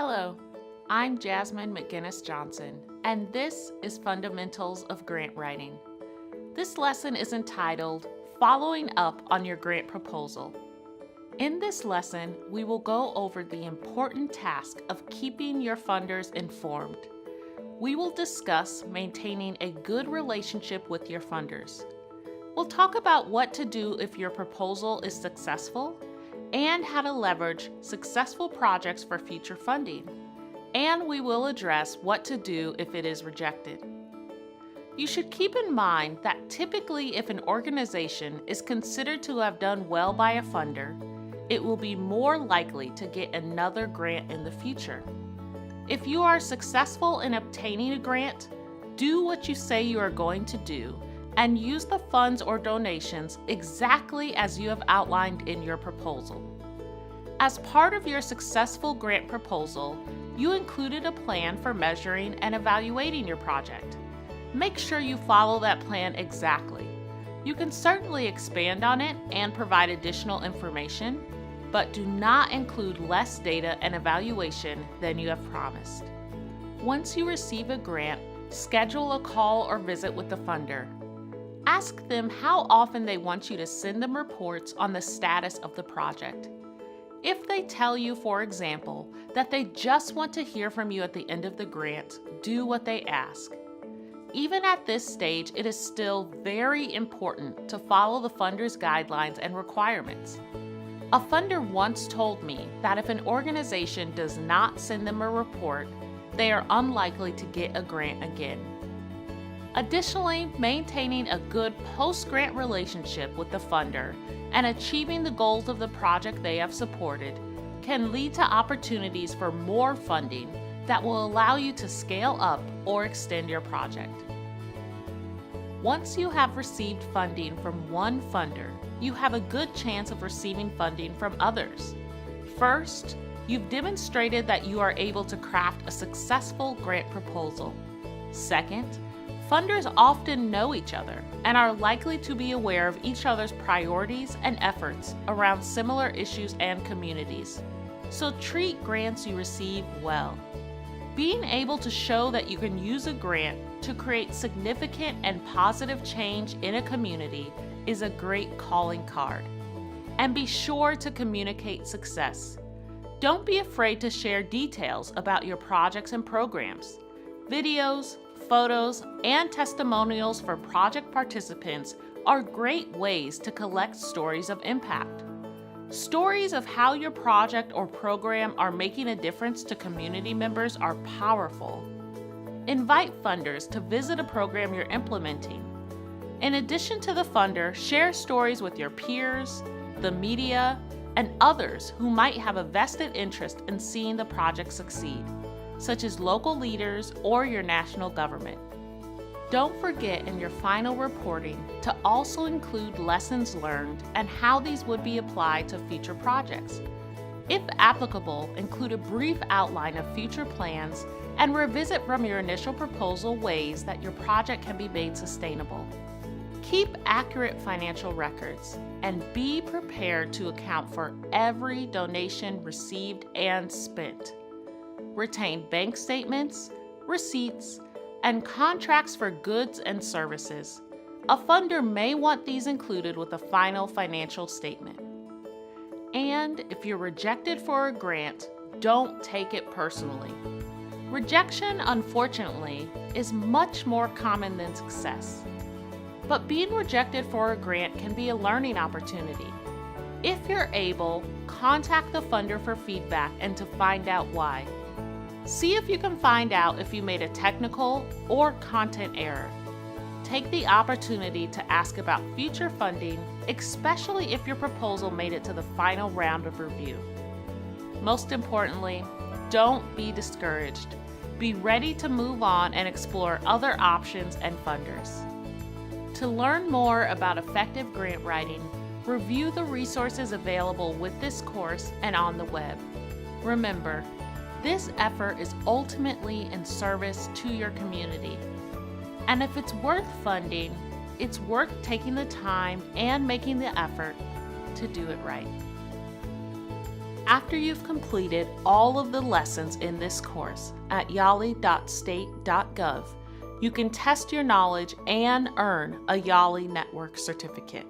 Hello, I'm Jasmine McGinnis Johnson, and this is Fundamentals of Grant Writing. This lesson is entitled Following Up on Your Grant Proposal. In this lesson, we will go over the important task of keeping your funders informed. We will discuss maintaining a good relationship with your funders. We'll talk about what to do if your proposal is successful and how to leverage successful projects for future funding. And we will address what to do if it is rejected. You should keep in mind that typically if an organization is considered to have done well by a funder, it will be more likely to get another grant in the future. If you are successful in obtaining a grant, do what you say you are going to do and use the funds or donations exactly as you have outlined in your proposal. As part of your successful grant proposal, you included a plan for measuring and evaluating your project. Make sure you follow that plan exactly. You can certainly expand on it and provide additional information, but do not include less data and evaluation than you have promised. Once you receive a grant, schedule a call or visit with the funder. Ask them how often they want you to send them reports on the status of the project. If they tell you, for example, that they just want to hear from you at the end of the grant, do what they ask. Even at this stage, it is still very important to follow the funder's guidelines and requirements. A funder once told me that if an organization does not send them a report, they are unlikely to get a grant again. Additionally, maintaining a good post-grant relationship with the funder and achieving the goals of the project they have supported can lead to opportunities for more funding that will allow you to scale up or extend your project. Once you have received funding from one funder, you have a good chance of receiving funding from others. First, you've demonstrated that you are able to craft a successful grant proposal. Second, funders often know each other and are likely to be aware of each other's priorities and efforts around similar issues and communities. So treat grants you receive well. Being able to show that you can use a grant to create significant and positive change in a community is a great calling card. And be sure to communicate success. Don't be afraid to share details about your projects and programs. Videos, photos, and testimonials for project participants are great ways to collect stories of impact. Stories of how your project or program are making a difference to community members are powerful. Invite funders to visit a program you're implementing. In addition to the funder, share stories with your peers, the media, and others who might have a vested interest in seeing the project succeed, such as local leaders or your national government. Don't forget in your final reporting to also include lessons learned and how these would be applied to future projects. If applicable, include a brief outline of future plans and revisit from your initial proposal ways that your project can be made sustainable. Keep accurate financial records and be prepared to account for every donation received and spent. Retain bank statements, receipts, and contracts for goods and services. A funder may want these included with a final financial statement. And if you're rejected for a grant, don't take it personally. Rejection, unfortunately, is much more common than success. But being rejected for a grant can be a learning opportunity. If you're able, contact the funder for feedback and to find out why. See if you can find out if you made a technical or content error. Take the opportunity to ask about future funding, especially if your proposal made it to the final round of review. Most importantly, don't be discouraged. Be ready to move on and explore other options and funders. To learn more about effective grant writing, review the resources available with this course and on the web. Remember, this effort is ultimately in service to your community. And if it's worth funding, it's worth taking the time and making the effort to do it right. After you've completed all of the lessons in this course at yali.state.gov, you can test your knowledge and earn a YALI Network certificate.